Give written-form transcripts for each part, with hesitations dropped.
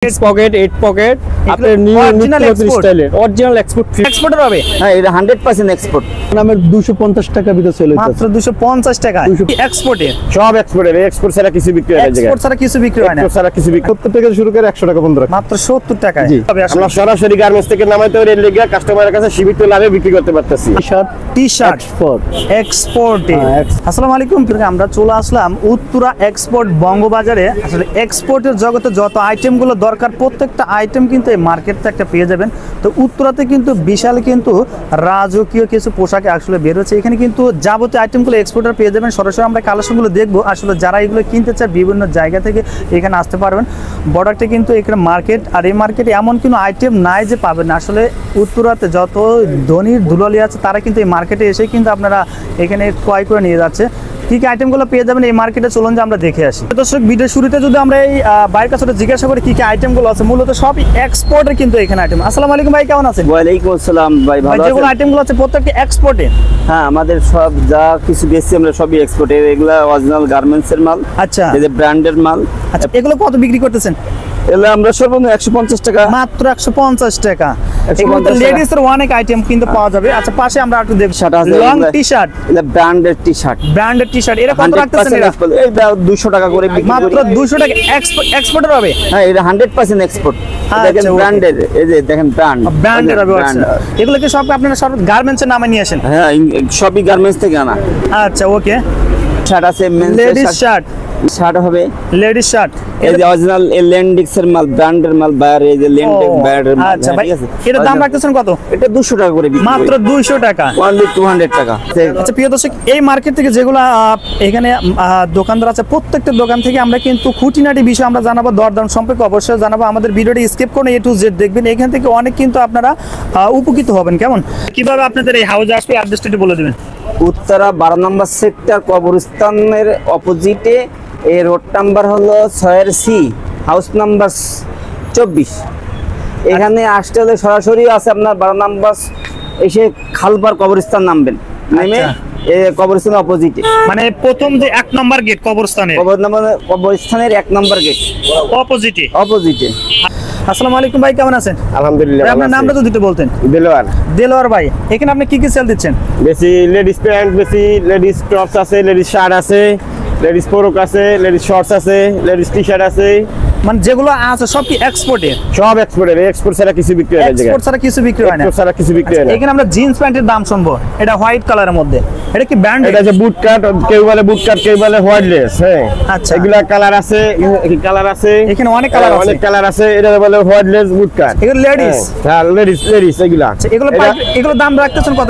6 pocket 8 pocket আপনার new স্টাইলের original export exporter হবে। হ্যাঁ এটা 100% এক্সপোর্ট। নামের 250 টাকা ভিতরে সেল হইছে মাত্র 250 টাকা এক্সপোর্টে। সব এক্সপোর্টের এক্সপোর্ট ছাড়া কিছু বিক্রি হয় না। এক্সপোর্ট ছাড়া কিছু বিক্রি হয় না। এক্সপোর্ট ছাড়া কিছু বিক্রি 70 টাকা শুরু করে 100 টাকা বন্ধ রাখা মাত্র 70 টাকায় তবে আমরা সরাসরি গার্মেন্টস থেকে নামাইতে পারি এর লাগা কাস্টমারের কাছে সীমিত লাভে বিক্রি করতে পারতেছি। টি-শার্ট এক্সপোর্ট এক্সপোর্টে। আসসালামু আলাইকুম, আমরা চলে আসলাম উত্তরা এক্সপোর্ট বঙ্গবাজারে। আসলে এক্সপোর্টের জগতে যত আইটেমগুলো দরকার প্রত্যেকটা আইটেম কিন্তু এই মার্কেটে একটা পেয়ে যাবেন। তো উত্তরাতে কিন্তু বিশাল কিন্তু রাজকীয় কিছু পোশাকে আসলে বের হচ্ছে। এখানে কিন্তু যাবতীয় আইটেমগুলো এক্সপোর্টার পেয়ে যাবেন। সরাসরি আমরা কালেকশনগুলো দেখবো। আসলে যারা এগুলো কিনতে চায় বিভিন্ন জায়গা থেকে এখানে আসতে পারবেন। বর্ডারটা কিন্তু এখানে মার্কেট, আর এই মার্কেটে এমন কোনো আইটেম নাই যে পাবেন না। আসলে উত্তরাতে যত ধনীর দুলালি আছে তারা কিন্তু এই মার্কেটে এসে কিন্তু আপনারা এখানে ক্রয় করে নিয়ে যাচ্ছে। কি কি আইটেমগুলো পেয়ে যাবেন এই মার্কেটে, চলুন যে আমরা দেখে আসি। দর্শক, ভিডিও শুরুতে যদি আমরা এই বাইরের কাছে জিজ্ঞাসা করি কি কি আইটেমগুলো আছে, মূলত সব এক্সপোর্টের কিন্তু এখানে আইটেম। আসসালামু আলাইকুম ভাই, কেমন আছেন? ওয়ালাইকুম আসসালাম ভাই, ভালো আছেন? যেগুলো আইটেমগুলো আছে প্রত্যেকটা এক্সপোর্টে। হ্যাঁ, আমাদের সব যা কিছু বেশি আমরা সবই এক্সপোর্টে। এগুলা অরিজিনাল গার্মেন্টস এর মাল। আচ্ছা, এই যে ব্র্যান্ডের মাল। আচ্ছা, এগুলো কত বিক্রি করতেছেন? এগুলো আমরা সর্বনিম্ন 150 টাকা। মাত্র 150 টাকা। এগুলো লেডিস এর অনেক আইটেম কিন্তু পাওয়া যাবে। আচ্ছা, পাশে আমরা একটু দেখব লং টি-শার্ট। এটা ব্র্যান্ডের টি-শার্ট। ব্র্যান্ডের টি-শার্ট এটা কত রাখতেছেন? এটা 200 টাকা করে বিক্রি করি। মাত্র 200 টাকা এক্সপোর্টার হবে। হ্যাঁ, এটা 100% এক্সপোর্ট। দেখেন ব্র্যান্ডের, এই যে দেখেন ব্র্যান্ডের হবে। আচ্ছা, এগুলো কি সব আপনারা সব গার্মেন্টস এর নামে নিয়ে আসেন? হ্যাঁ, সবই গার্মেন্টস থেকে আনা। আচ্ছা, ওকে। শার্ট আছে, মেন্স লেডিস শার্ট। শার্ট হবে লেডিস শার্ট। এই যে অরিজিনাল লেন্ডিক্স এর মাল, ব্র্যান্ডের মাল, বাইরে এই যে লেন্ডিক্স ব্র্যান্ডের মাল। আচ্ছা ভাই, এটার দাম রাখতেছেন কত? এটা 200 টাকা করে বিক্রি করি। মাত্র 200 টাকা। অনলি 200 টাকা। আচ্ছা প্রিয় দর্শক, এই মার্কেট থেকে যেগুলো এখানে দোকানদার আছে প্রত্যেকটা দোকান থেকে আমরা কিন্তু খুঁটিনাটি বিষয় আমরা জানাবো, দরদাম সম্পর্কে অবশ্যই জানাবো। আমাদের ভিডিওটি স্কিপ করে A to Z দেখবেন। এখান থেকে অনেক কিন্তু আপনারা উপকৃত হবেন। কেমন কিভাবে আপনাদের এই হাউজে আসবে অ্যাড্রেসটা একটু বলে দিবেন। উত্তরা 12 নম্বর সেক্টর, কবরস্থানের অপোজিটে। এই রোড নাম্বার হলো 6 সি, হাউস নাম্বার 24। এখানে আসতে হলে সরাসরি আছে আপনার 12 নম্বর এসে খালপার কবরস্থান নামবেন, নেমে কবরস্থানের অপোজিটে, মানে প্রথম যে 1 নম্বর গেট কবরস্থানের, কবরস্থানের 1 নম্বর গেট অপোজিটে। আসসালামু আলাইকুম ভাই, কেমন আছেন? আলহামদুলিল্লাহ। আপনার নামটা যদি একটু বলতেন। দেলোয়ার। দেলোয়ার ভাই, এখানে আপনি কি কি সেল দিচ্ছেন? বেশি লেডিস প্যান্ট, বেশি লেডিস টপস আছে, লেডিস শার্ট আছে, লেডিস ফ্রক আছে, লেডিস শর্টস আছে, লেডিস টি-শার্ট আছে। মানে যেগুলো আছে সব কি এক্সপোর্টে? সব এক্সপোর্টের। এক্সপোর্ট ছাড়া কিছু বিক্রি হয় না। এক্সপোর্ট ছাড়া কিছু বিক্রি হয় না। এক্সপোর্ট ছাড়া কিছু বিক্রি হয় না। এখানে আমরা জিন্স প্যান্টের দাম শুনবো। এটা হোয়াইট কালারের মধ্যে, এটা কি ব্র্যান্ড? এটা যে বুট কাট, কেউ বলে বুট কাট, কেউ বলে হোয়াইটলেস। হ্যাঁ, আচ্ছা, এগুলা কালার আছে, কালার আছে, এখানে অনেক কালার আছে, অনেক কালার আছে। এটা বলে হোয়াইটলেস বুট কাট। এগুলো লেডিস। হ্যাঁ, লেডিস এগুলা। আচ্ছা, এগুলো দাম রাখতেছেন কত?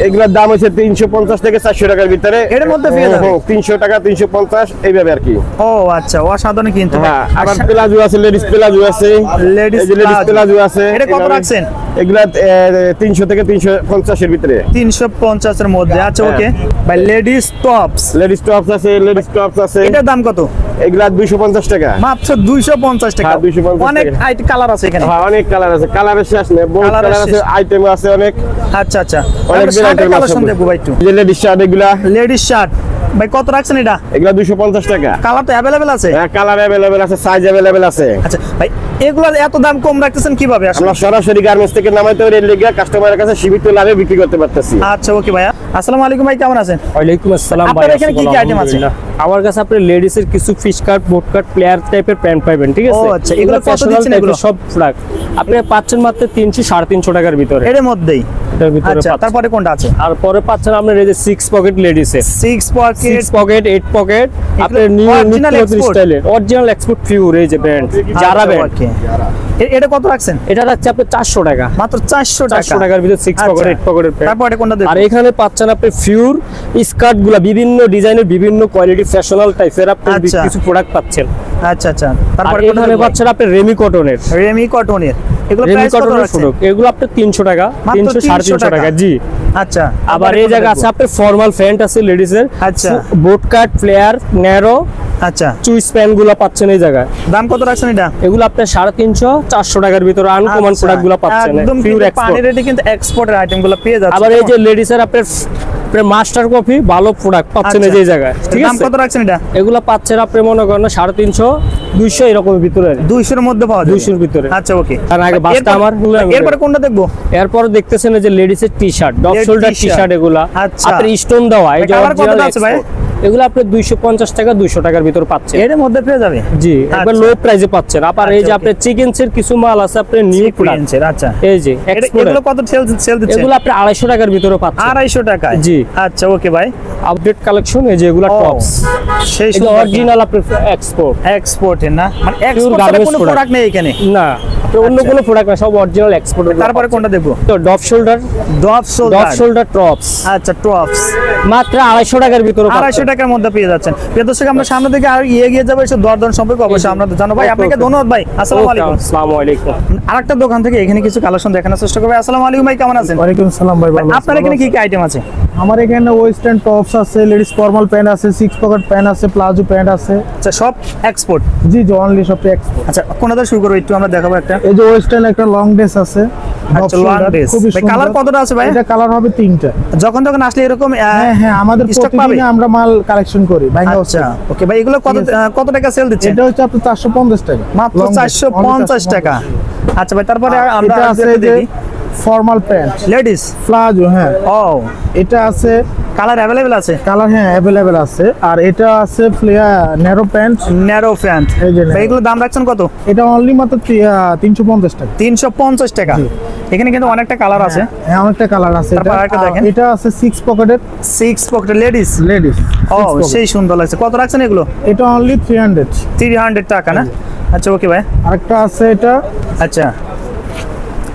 এগুলোর দাম হচ্ছে 350 থেকে 400 টাকার ভিতরে। এর মধ্যে পেয়ে যাবেন 300 টাকা, 350 এইভাবে আর কি। ও আচ্ছা, অসাধারণ কিন্তু। হ্যাঁ, আবার প্লাজো আছে, লেডিস প্লাজো আছে, লেডিস প্লাজো আছে। এটা কত রাখছেন? এগুলা 300 থেকে 350 এর ভিতরে। 350 এর মধ্যে। আচ্ছা, ওকে ভাই। লেডিস টপস আছে। এটার দাম কত? এগুলা 250 টাকা। মাত্র 250 টাকা। হ্যাঁ, 250 অনেক কালার আছে এখানে। হ্যাঁ, অনেক কালার আছে, কালারের শেষ নেই। বহুত কালার আছে, আইটেম আছে অনেক। আচ্ছা, অনেক শার্টের কালেকশন দেখবো ভাই একটু। যে লেডিস শার্ট, এগুলা লেডিস শার্ট ভাই কত রাখছেন এটা? এগুলা 250 টাকা। কালার তো अवेलेबल আছে? হ্যাঁ, কালার अवेलेबल আছে, সাইজ अवेलेबल আছে। আচ্ছা ভাই, এগুলা এত দাম কম রাখতেছেন কিভাবে? আমরা সরাসরি গার্মেন্টস থেকে নামাইতে পারি এর লাগা কাস্টমারের কাছে সীমিত লাভে বিক্রি করতে পারতেছি। আচ্ছা, ওকে ভাইয়া। আসসালামু আলাইকুম ভাই, কেমন আছেন? ওয়ালাইকুম আসসালাম ভাই। আপনার এখানে কি কি আইটেম আছে? আমার কাছে আপনি লেডিস এর কিছু ফিশ কাট, বোট কাট, প্লেয়ার টাইপের প্যান্ট পাবেন, ঠিক আছে? ও আচ্ছা, এগুলো কত দিচ্ছেন? এগুলো সব প্রোডাক্ট আপনি পাচ্ছেন মাত্র 300 350 টাকার ভিতরে। এর মধ্যেই? এটার ভিতরে আচ্ছা, পাচ্ছেন। তারপরে কোনটা আছে? আর পরে পাচ্ছেন আপনার এই যে 6 পকেট লেডিস এর, 6 পকেট 8 পকেট আপনার নিউ স্টাইলের অরিজিনাল এক্সপোর্ট পিওর, এই যে ব্র্যান্ড জারা ব্র্যান্ড। এটা কত রাখছেন? এটা রাখছে আপনি 400 টাকা। মাত্র 400 টাকার ভিতরে 6 পকেট 8 পকেটের প্যান্ট। তারপরে কোনটা দেখুন। আর এখানে পাচ্ছেন আপনি পিওর স্কার্টগুলো, বিভিন্ন ডিজাইনের, বিভিন্ন কোয়ালিটি, ফ্যাশনাল টাইপের আপনি কিছু প্রোডাক্ট পাচ্ছেন। আচ্ছা, তারপরে এখানে পাচ্ছেন আপনি রেমি কটনের। এগুলো প্রাইস কত রাখছেন? এগুলো আপনি 300 টাকা, 300 350 টাকা। জি। আচ্ছা, আবার এই জায়গা আছে আপনি ফর্মাল প্যান্ট আছে লেডিস এর। আচ্ছা, বোট কাট, ফ্লেয়ার, ন্যারো, আচ্ছা, চুইস প্যান্ট গুলো পাচ্ছেন এই জায়গায়। দাম কত রাখছেন এটা? এগুলো আপনি 350 400 টাকার ভিতরে আনকমন প্রোডাক্ট গুলো পাচ্ছেন। একদম পিওর এক্সপোর্ট। পানির রেটে কিন্তু এক্সপোর্টের আইটেম গুলো পেয়ে যাচ্ছে। আবার এই যে লেডিস এর আপনার আপনার মাস্টার কপি ভালো প্রোডাক্ট পাচ্ছেন এই যে জায়গায়, ঠিক দাম আছে। কত রাখছেন এটা? এগুলা পাচ্ছেন আপনি মনে করেন 350 200 এরকমের ভিতরে, 200 এর মধ্যে পাওয়া যায়, 200 এর ভিতরে। আচ্ছা ওকে। কারণ আগে বাসটা আমার এরপরে কোনটা দেখবো? এরপর দেখতেছেন এই যে লেডিস এর টি-শার্ট, ডপ শোল্ডার টি-শার্ট, এগুলা আচ্ছা। আপনার স্টোন দেওয়া, এই যে কালার কত অরিজিনাল আছে ভাই? এগুলো আপনি 250 টাকা 200 টাকার ভিতর পাচ্ছেন, এর মধ্যে পেয়ে যাবে। জি একবার আচ্ছা। লো প্রাইসে পাচ্ছেন। আবার এই যে আচ্ছা, আপনার চিকেনসের কিছু মাল আছে আপনার নিউ প্রোডাক্ট, আচ্ছা এই যে এক্সপোর্ট, এগুলো কত সেল দিচ্ছে? এগুলো আপনি 250 টাকার ভিতরে পাচ্ছেন, 250 টাকায়। জি। আচ্ছা ওকে ভাই, আপডেট কালেকশন, এই যে এগুলা ও, টপস, সেই এগুলো অরিজিনাল আপনার এক্সপোর্ট, এক্সপোর্টের না, মানে এক্সপোর্টের garments কোনো product। প্রোডাক্ট নেই এখানে। না আপনার অন্য কোনো প্রোডাক্ট না, সব অরিজিনাল এক্সপোর্ট। তারপরে কোনটা দেখবো? তো depth shoulder, depth depth shoulder tops আচ্ছা টপস মাত্র 250 টাকার ভিতরে 250 টাকার মধ্যে পেয়ে যাচ্ছেন। প্রিয় দর্শক, আমরা সামনে থেকে আর এগিয়ে যাবো, এসব দরদাম সম্পর্কে অবশ্যই আমরা জানো। ভাই আপনাকে ধন্যবাদ ভাই, আসসালামু আলাইকুম। আসসালামু আলাইকুম। আরেকটা দোকান থেকে এখানে কিছু কালেকশন দেখানোর চেষ্টা করবে। আসসালামু আলাইকুম ভাই, কেমন আছেন? ওয়ালাইকুম আসসালাম ভাই, ভালো আছি। আপনার এখানে কি কি আইটেম আছে? আমার এখানে ওয়েস্টার্ন টপস আছে, লেডিস ফর্মাল প্যান্ট আছে, 6 পকেট প্যান্ট আছে, প্লাজো প্যান্ট আছে। আচ্ছা সব এক্সপোর্ট। জি জি, অনলি সব এক্সপোর্ট। আচ্ছা কোনটা শুরু করবো একটু আমরা দেখাবো একটা। এই যে ওয়েস্টার্ন একটা লং ড্রেস আছে, আচ্ছা লং ড্রেস। ভাই কালার কতটা আছে ভাই? এটা কালার হবে 3টা। যখন তখন আসলে এরকম হ্যাঁ হ্যাঁ, আমাদের stock পাবে? প্রতিদিন আমরা মাল কালেকশন করি ভাঙা আচ্ছা হচ্ছে। ওকে ভাই, এগুলো কত টাকা সেল দিচ্ছেন? এটা হচ্ছে আপনার 450 টাকা মাত্র Long dress, 450 only টাকা। আচ্ছা ভাই, তারপরে আমরা এটা আছে যে ফর্মাল প্যান্ট, লেডিস প্লাজো। হ্যাঁ, ও এটা আছে কালার अवेलेबल আছে? কালার হ্যাঁ अवेलेबल আছে। আর এটা আছে ন্যারো প্যান্ট, ন্যারো প্যান্ট। এই যে ভাই এগুলো দাম রাখছেন কত? এটা অনলি মাত্র 350 টাকা। 350 টাকা। এখানে কিন্তু অনেকটা কালার আছে। হ্যাঁ, অনেকটা কালার আছে। তারপর আরেকটা দেখেন। এটা আছে 6 পকেটের 6 পকেট লেডিস। লেডিস। ও সেই সুন্দর লাগছে। কত রাখছেন এগুলো? এটা অনলি 300। 300 টাকা না? আচ্ছা ওকে ভাই। আরেকটা আছে এটা, আচ্ছা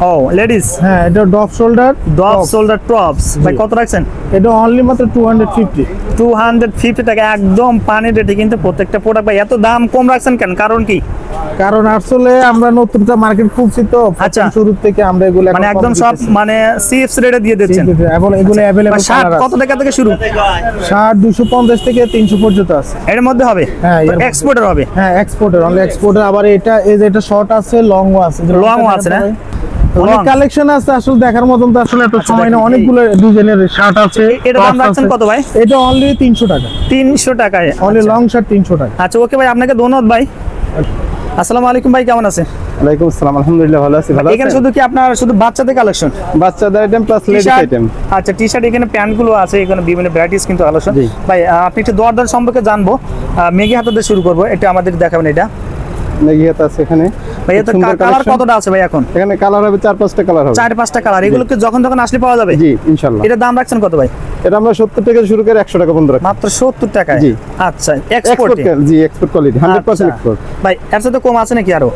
ও লেডিস হ্যাঁ এটা depth shoulder, depth shoulder tops. ভাই কত রাখছেন? এটা অনলি মাত্র 250। 250 টাকা, একদম পানি রেটে কিন্তু প্রত্যেকটা প্রোডাক্ট। ভাই এত দাম কম রাখছেন কেন, কারণ কি? কারণ আসলে আমরা নতুনটা মার্কেট খুঁজছি তো, আচ্ছা। শুরু থেকে আমরা এগুলো মানে একদম সব মানে সিএফস রেটে দিয়ে দিচ্ছেন। এবং এগুলো अवेलेबल শার্ট কত টাকা থেকে শুরু? শার্ট 250 থেকে 300 পর্যন্ত আছে। এর মধ্যে হবে? হ্যাঁ, এর মধ্যে। এক্সপোর্টার হবে? হ্যাঁ এক্সপোর্টার, অনলি এক্সপোর্টার। আবার এটা এই যে এটা শর্ট আছে, লংও আছে। লংও আছে না? অনেক Long। কালেকশন আছে আসলে, দেখার মতন তো আসলে এত সময় না। দেখেন, অনেকগুলো ডিজাইনের শার্ট আছে। এটা দাম tops রাখছেন আছে। কত ভাই? এটা অনলি 300 টাকা। 300 টাকায় অনলি লং শার্ট 300 টাকা। আচ্ছা ওকে ভাই, আপনাকে ধন্যবাদ ভাই। আসসালামু আলাইকুম ভাই, কেমন আছেন? ওয়ালাইকুম আসসালাম, আলহামদুলিল্লাহ ভালো আছি। ভালো এখানে শুধু কি আপনার শুধু বাচ্চাদের কালেকশন? বাচ্চাদের আইটেম প্লাস লেডিস আইটেম। আচ্ছা টি শার্ট, এখানে প্যান্ট গুলো আছে, এখানে বিভিন্ন ভ্যারাইটিস কিন্তু কালেকশন। জি। ভাই আপনি একটু দরদাম সম্পর্কে জানবো। মেঘি হাতাতে শুরু করবো, এটা আমাদের দেখাবেন। এটা নেগিয়াত আছে এখানে। ভাই এত সুন্দর কালার collection। কতটা আছে ভাই এখন? এখানে কালার হবে 4-5টা কালার হবে। 4-5টা কালার। এগুলোকে যখন তখন আসলে পাওয়া যাবে? জি ইনশাআল্লাহ। এটা দাম রাখছেন কত ভাই? এটা আমরা 70 থেকে শুরু করে 100 টাকা পর্যন্ত রাখি। মাত্র 70 টাকায়? জি। আচ্ছা এক্সপোর্ট, এক্সপোর্ট। জি এক্সপোর্ট কোয়ালিটি 100% এক্সপোর্ট। ভাই এর সাথে কম আছে নাকি আরো?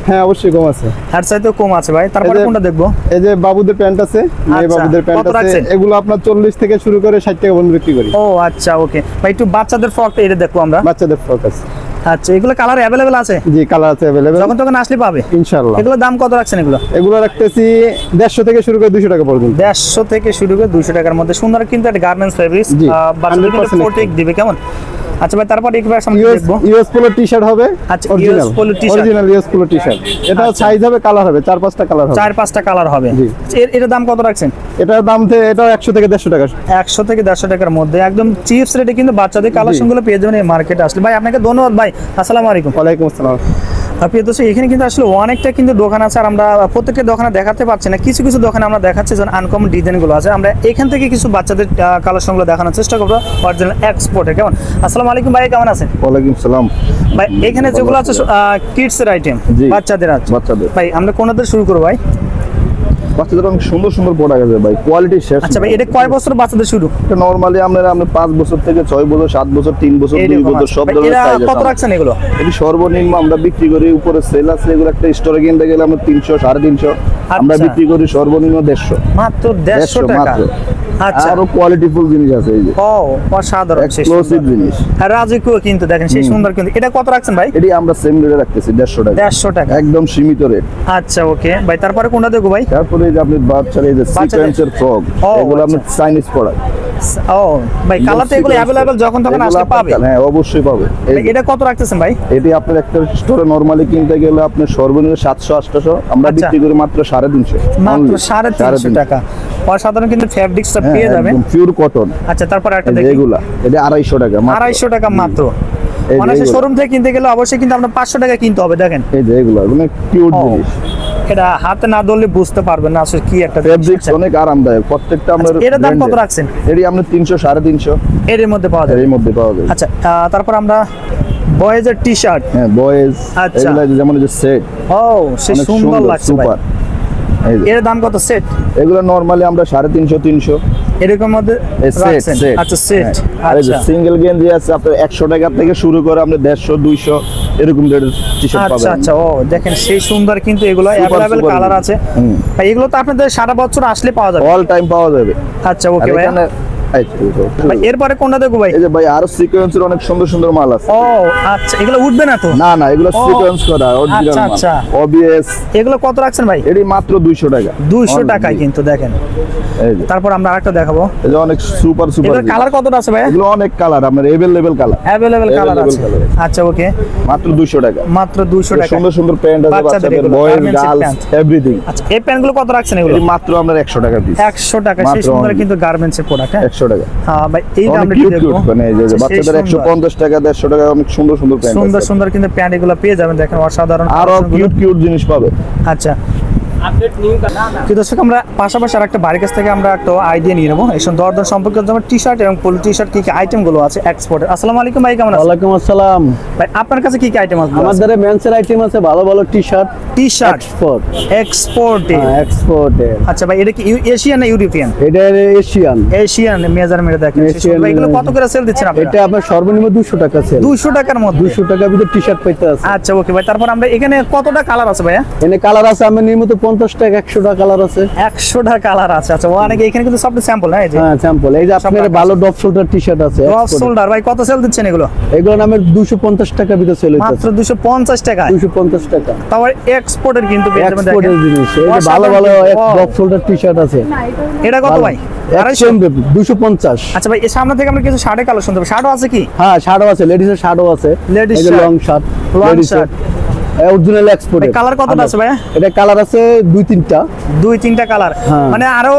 হ্যাঁ অবশ্যই কম আছে। এর সাথে কম আছে ভাই। তারপরে এই যে- কোনটা দেখবো? এই যে বাবুদের প্যান্ট আছে, মেয়ে আচ্ছা, বাবুদের প্যান্ট কত আছে। রাখছেন? এগুলো আপনার 40 থেকে শুরু করে 60 টাকা পর্যন্ত বিক্রি করি। ও আচ্ছা ওকে ভাই, একটু বাচ্চাদের ফ্রকটা এটা দেখবো আমরা। বাচ্চাদের ফ্রক আছে। আচ্ছা এগুলো কালার অ্যাভেলেবেল আছে? জি কালার আছে अवेलेबल যখন তখন আসলে পাবে ইনশাআল্লাহ। এগুলো দাম কত রাখছেন এগুলো? এগুলো রাখতেছি 150 থেকে শুরু করে 200 টাকা পর্যন্ত। 150 থেকে শুরু করে 200 টাকার মধ্যে। সুন্দর কিন্তু একটা গার্মেন্টস ফেব্রিক্স, জি, বাচ্চাদের কিন্তু 100% প্রোটেক্ট দিবে কেমন। আচ্ছা ভাই তারপর একবার সামনে ইউএস দেখবো। ইউএস পোলো টি-শার্ট হবে। আচ্ছা, original US polo t-shirt। Original US polo t-shirt. এটা আচ্ছা। সাইজ হবে, কালার হবে 4-5টা কালার হবে। 4-5টা কালার হবে। জি। এটার দাম কত রাখছেন? এটার দাম এটাও 100 থেকে 150 টাকা। 100 থেকে 150 টাকার মধ্যে একদম চিপস রেটে কিন্তু বাচ্চাদের কালেকশন গুলো পেয়ে যাবেন এই মার্কেটে আসলে। ভাই আপনাকে ধন্যবাদ ভাই, আসসালামু আলাইকুম। ওয়ালাইকুম আসসালাম। প্রিয় দর্শক, এখানে কিন্তু আসলে অনেকটা কিন্তু দোকান আছে, আর আমরা প্রত্যেকটা দোকানে দেখাতে পারছি না। কিছু কিছু দোকানে আমরা দেখাচ্ছি যেন আনকমন ডিজাইনগুলো আছে। আমরা এখান থেকে কিছু বাচ্চাদের কালেকশনগুলো দেখানোর চেষ্টা করবো, অরিজিনাল এক্সপোর্টে কেমন। আসসালামু আলাইকুম ভাই, কেমন আছেন? ওয়ালাইকুম সালাম। ভাই এখানে যেগুলো আছে কিডস এর আইটেম, জি। বাচ্চাদের আছে। বাচ্চাদের। ভাই আমরা কোনটাতে শুরু করবো ভাই? বাচ্চাদের অনেক সুন্দর সুন্দর প্রোডাক্ট আছে ভাই, কোয়ালিটি শেষ। আচ্ছা ভাই, এটা কয় বছর বাচ্চাদের শুরু? এটা নরমালি আমরা 5 বছর থেকে 6 বছর, 7 বছর, 3 বছর, 2 এইরকম বছর আছে। সব ভাই, ধরনের এরা সাইজ কত আছে। রাখছেন এগুলো? এটি সর্বনিম্ন আমরা বিক্রি করি, উপরে সেল আছে, এগুলো একটা স্টোরে কিনতে গেলে আমরা 300, 350। আমরা আচ্ছা। বিক্রি করি সর্বনিম্ন 150। মাত্র 150 টাকা? মাত্র। আচ্ছা আরো কোয়ালিটিফুল জিনিস আছে এই যে, ও অসাধারণ, সেই এক্সক্লুসিভ সুন্দর। জিনিস। আর রাজকীয় কিন্তু দেখেন সেই সুন্দর কিন্তু। এটা কত রাখছেন ভাই? এটি আমরা সেম রেটে রাখতেছি 150 টাকা। 150 টাকা? একদম সীমিত রেট। আচ্ছা ওকে ভাই, তারপরে কোনটা দেখবো ভাই? তারপরে এই যে আপনি বাচ্চার এই যে সিকোয়েন্সের ফ্রক, ও, এগুলো আপনি আচ্ছা। Chinese product. ও ভাই, কালার তো এগুলো অ্যাভেলেবল, যখন তখন আসলে পাবে? হ্যাঁ অবশ্যই পাবে। ভাই, এটা কত রাখতেছেন ভাই? এটি আপনার একটা স্টোরে নরমালি কিনতে গেলে আপনার সর্বনিম্ন 700-800, আমরা আচ্ছা। বিক্রি করি মাত্র 350। মাত্র Only 350 টাকা। অসাধারণ কিন্তু ফ্যাব্রিক্সটা পেয়ে যাবেন। Pure cotton. আচ্ছা, তারপর একটা দেখি, এগুলা এটা 250 টাকা মাত্র। 250 টাকা মাত্র। এই যে অনেক এগুলা। শোরুম থেকে কিনতে গেলে অবশ্যই কিন্তু আপনার 500 টাকা কিনতে হবে। দেখেন এই যে এগুলা পিওর ও, জিনিস। এটা হাতে না ধরলে বুঝতে পারবেন না আসলে কি একটা জিনিস। ফেব্রিক্স অনেক আরামদায়ক প্রত্যেকটা আমরা। আচ্ছা, এটার দাম কত রাখছেন? এটি আমরা 300 350 এর মধ্যে পাওয়া যাবে। এর মধ্যে পাওয়া যাবে। আচ্ছা, তারপর আমরা বয়েজের টি শার্ট। হ্যাঁ বয়েজ, আচ্ছা। এগুলা যেমন এই যে সেট ও, সে সুন্দর লাগছে ভাই। সুপার। এই যে এর দাম কত সেট? এগুলো নরমালি আমরা 350 300 এরকম মধ্যে সেট রাখছেন? সেট। আচ্ছা, সেট। আর এই যে আচ্ছা সিঙ্গেল গেঞ্জি আছে আপনার 100 টাকা থেকে শুরু করে আপনি 150 200 এরকম রেটের টি-শার্ট আচ্ছা পাবেন। আচ্ছা, ও দেখেন সেই সুন্দর কিন্তু এগুলো Super, अवेलेबल super কালার এগুলো। আছে হুম। ভাই। এগুলো তো আপনাদের সারা বছর আসলে পাওয়া যাবে। অল টাইম পাওয়া যাবে। আচ্ছা, আর ওকে ভাই। এখানে ভাই এরপরে কোনটা দেখো ভাই? এই যে ভাই আরো সিকোয়েন্সের অনেক সুন্দর সুন্দর মাল আছে। ও আচ্ছা, এগুলো উঠবে না তো? না না, এগুলো ও, সিকোয়েন্স করা অরিজিনাল আচ্ছা, মাল। আচ্ছা। OBS এগুলো কত রাখছেন ভাই? এটি মাত্র 200 টাকা। 200 টাকায় কিন্তু দেখেন। এই যে তারপর আমরা আরেকটা দেখাবো। এই যে অনেক সুপার সুপার। এগুলোর কালার কতটা আছে ভাই? এগুলো অনেক কালার আপনার available colour. Available colour Available আছে। colour আছে। আচ্ছা, ওকে। মাত্র 200 টাকা। মাত্র 200 টাকা। সুন্দর সুন্দর প্যান্ট আছে বাচ্চাদের বাচ্চাদের, এগুলো, বয়েজ, garments এর গার্লস pant। এভরিথিং। আচ্ছা, এই প্যান্টগুলো কত রাখছেন এগুলো? এটি মাত্র আমরা 100 টাকা পিস। 100 টাকা। সেই মাত্র সুন্দর only। কিন্তু গার্মেন্টস এর প্রোডাক্ট। হ্যাঁ 100 টাকা। হ্যাঁ ভাই, এই অনেক দামটা কিউট দেখো। কিউট মানে এই যে আচ্ছা, সেই বাচ্চাদের সুন্দর। 150 টাকা 150 টাকা অনেক সুন্দর সুন্দর প্যান্ট সুন্দর আছে। সুন্দর কিন্তু প্যান্ট এগুলো পেয়ে যাবেন। দেখেন অসাধারণ আরো collection গুলো। কিউট কিউট জিনিস পাবে। আচ্ছা, কি দর্শক, আমরা পাশাপাশি আরেকটা বাড়ির কাছ থেকে আমরা একটা আইডিয়া নিয়ে নেবো এই দরদাম সম্পর্কে। যেমন টি শার্ট এবং পোলো টি শার্ট কি কি আইটেম গুলো আছে এক্সপোর্টের। আসসালামু আলাইকুম ভাই, কেমন আছেন? ওয়ালাইকুম আসসালাম। ভাই আপনার কাছে কি কি আইটেম আছে? আমাদের মেন্সের আইটেম আছে ভালো ভালো T shirt. T shirt export. এক্সপোর্টে। এক্সপোর্টে আচ্ছা ভাই, এটা কি এশিয়ান না ইউরোপিয়ান? এটা এশিয়ান। এশিয়ান মেজারমেন্ট দেখেন। Asian, ভাই এগুলো কত করে সেল দিচ্ছেন আপনারা? এটা আপনার সর্বনিম্ন 200 টাকা সেল। 200 টাকার মধ্যে। 200 টাকার ভিতরে টি শার্ট পাইতে আছে। আচ্ছা, ওকে ভাই। তারপর আমরা এখানে কতটা কালার আছে ভাইয়া? এনে কালার আছে আমার নিয়মিত 50 টাকা 100 টাকা কালার আছে। 100টা কালার আছে। আচ্ছা, অনেক এখানে কিন্তু সব স্যাম্পল না? এই যে হ্যাঁ স্যাম্পল। এই যে আপনার রাখা ভালো ডপ শোল্ডার টি শার্ট আছে। Cross export। শোল্ডার ভাই কত সেল দিচ্ছেন এগুলো? এগুলো নামের 250 টাকা ভিতরে সেল হইছে। মাত্র 250 টাকা। 250 টাকা। তারপর এক্সপোর্টের কিন্তু পেয়ে যাবেন। এক্সপোর্টের দেখেন জিনিস। এই যে ভালো ভালো ডপ শোল্ডার টি শার্ট আছে। এটা কত ভাই? 250। 250। আচ্ছা ভাই, এর সামনে থেকে আমরা কিছু শার্টের কালেকশন দেবো। শার্টও আছে কি? হ্যাঁ শার্টও আছে, লেডিসের শার্টও আছে। Ladies এই যে shirt, long shirt, long লেডিসের shirt। Original export. ভাই কালার কতটা আছে ভাইয়া? এটা কালার আছে 2-3টা। 2-3টা কালার। হ্যাঁ। মানে আরো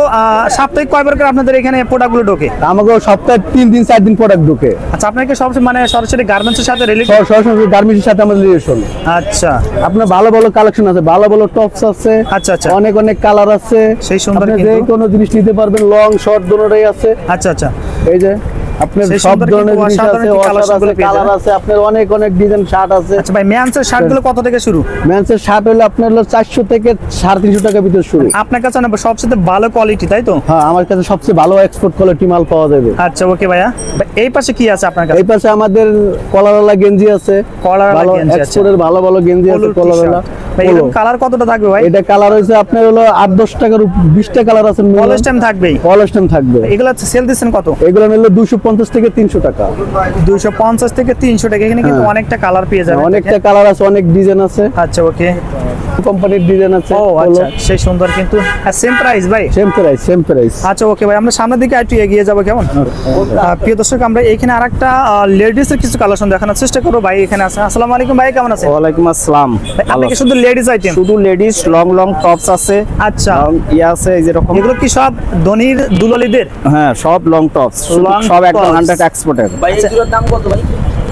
সাপ্তাহিক কয়বার করে আপনাদের এখানে প্রোডাক্টগুলো ঢোকে? আমাকে সপ্তাহে 3-4 দিন প্রোডাক্ট ঢোকে। আচ্ছা, আপনাকে সবসময় মানে সরাসরি গার্মেন্টসের সাথে রিলেটেড? সরাসরি গার্মেন্টসের সাথে আমাদের রিলেশন। আচ্ছা আপনার ভালো ভালো কালেকশন আছে, ভালো ভালো টপস আছে। আচ্ছা, আচ্ছা। অনেক অনেক কালার আছে। সেই সুন্দর আপনি কিন্তু। যে কোনো জিনিস নিতে পারবেন, লং শর্ট দুটোই আছে। আচ্ছা আচ্ছা। এই যে আপনার সেই সব সুন্দর ধরনের কিন্তু জিনিস অসাধারণ আছে, কি collection গুলো পেয়ে কালার যাবেন। আছে, আপনার অনেক অনেক ডিজাইন শার্ট আছে। আচ্ছা ভাই, মেন্সের শার্টগুলো কত থেকে শুরু? মেন্সের শার্ট হলো আপনার হলো 400 থেকে 350 টাকা ভিতর শুরু। আপনার কাছে না সবচেয়ে ভালো কোয়ালিটি, তাই তো? হ্যাঁ আমার কাছে সবচেয়ে ভালো এক্সপোর্ট কোয়ালিটি মাল পাওয়া যাবে। আচ্ছা, ওকে ভাইয়া। ভাই, এই পাশে কি আছে আপনার কাছে? এই পাশে আমাদের কলারওয়ালা গেঞ্জি আছে। কলারওয়ালা ভালো গেঞ্জি আছে। এক্সপোর্টের ভালো ভালো গেঞ্জি আছে পোলোর কলারওয়ালা। টি-শার্ট। ভাই এর কালার কতটা থাকবে ভাই? এটা কালার হইছে আপনার হলো 8-10 টাকার 20টা কালার আছে। কলেজ টাইম থাকবেই। কলেজ টাইম থাকবে। এগুলো সেল দিচ্ছেন কত? এগুলো নিলে 250 থেকে 300 টাকা। 250 থেকে 300 টাকা। এখানে কিন্তু হ্যাঁ। অনেকটা কালার পেয়ে যাবেন। অনেকটা কালার আছে, অনেক ডিজাইন আছে। আচ্ছা, ওকে। কোম্পানির ডিজাইন আছে। ও আচ্ছা, সেই সুন্দর কিন্তু। আর সেম প্রাইস ভাই? Same price, same price. আচ্ছা, ওকে ভাই। আমরা সামনের দিকে একটু এগিয়ে যাবো, কেমন? প্রিয় দর্শক, আমরা এখানে আরেকটা লেডিস এর কিছু কালেকশন দেখানোর চেষ্টা করবো। ভাই এখানে আছে। আসসালামু আলাইকুম ভাই, কেমন আছেন? ওয়ালাইকুম আসসালাম। আপনাকে শুধু লেডিস আইটেম? শুধু লেডিস লং লং টপস আছে। আচ্ছা, ইয়ে আছে এই যেরকম। এগুলো কি সব ধনির দুলালিদের? হ্যাঁ সব লং টপস, Long সব একদম tops। 100 এক্সপোর্টের।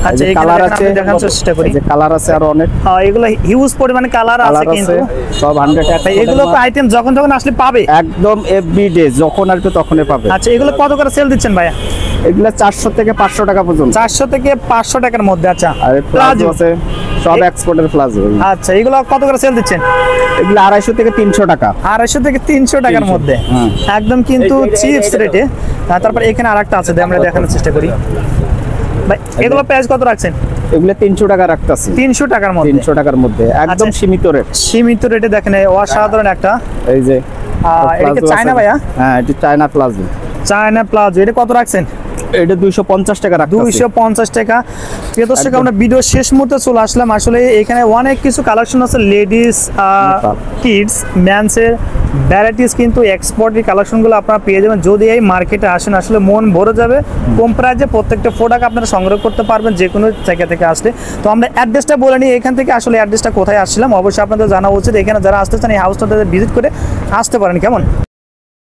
আচ্ছা, এখানে কালার দেখানোর- আছে, দেখানোর চেষ্টা করি। যে কালার আছে আরো অনেক এগুলো হিউজ পরিমাণে কালার আছে কালার আছে, কিন্তু। সব 100 ভাই, এগুলো তো আইটেম যখন যখন আসলে পাবে? একদম এভরিডে যখন আসবে তখনই পাবে। আচ্ছা, এগুলো কত করে সেল দিচ্ছেন ভাইয়া? এগুলা 400 থেকে 500 টাকা পর্যন্ত। 400 থেকে 500 টাকার মধ্যে। আচ্ছা, আর প্লাজো প্লাজো। আছে, সব এক্সপোর্টের প্লাজো। আচ্ছা, এগুলো কত করে সেল দিচ্ছেন? এগুলা 250 থেকে 300 টাকা। 250 থেকে 300 টাকার 300 মধ্যে। হ্যাঁ। একদম কিন্তু চিপস রেটে। তারপর এখানে আরেকটা আছে, আমরা দেখানোর চেষ্টা করি। ভাই এগুলো প্রাইস কত রাখছেন? এগুলা 300 টাকা রাখতাছি। 300 টাকার মধ্যে। 300 টাকার মধ্যে একদম আচ্ছা। সীমিত রেট। সীমিত রেটে দেখেন, এই অসাধারণ একটা। এই যে এটা কি প্লাজো চায়না আছে। ভাইয়া? হ্যাঁ এটা চায়না প্লাজো। China palazzo. এটা কত রাখছেন? এটা 250 টাকা রাখতাছি। 250 টাকা। প্রিয় দর্শক, আমরা ভিডিও শেষ মুহূর্তে চলে আসলাম। আসলে এখানে অনেক কিছু কালেকশন আছে, লেডিস, কিডস, ম্যানসের ভ্যারাইটিস কিন্তু এক্সপোর্টের কালেকশনগুলো আপনারা পেয়ে যাবেন। যদি এই মার্কেটে আসেন আসলে মন ভরে যাবে। কম প্রাইসে প্রত্যেকটা প্রোডাক্ট আপনারা সংগ্রহ করতে পারবেন যে কোনো জায়গা থেকে আসলে। তো আমরা অ্যাড্রেসটা বলে নিই, এখান থেকে আসলে অ্যাড্রেসটা কোথায় আসছিলাম অবশ্যই আপনাদের জানা উচিত। এখানে যারা আসতে চান এই হাউসটা ভিজিট করে আসতে পারেন, কেমন?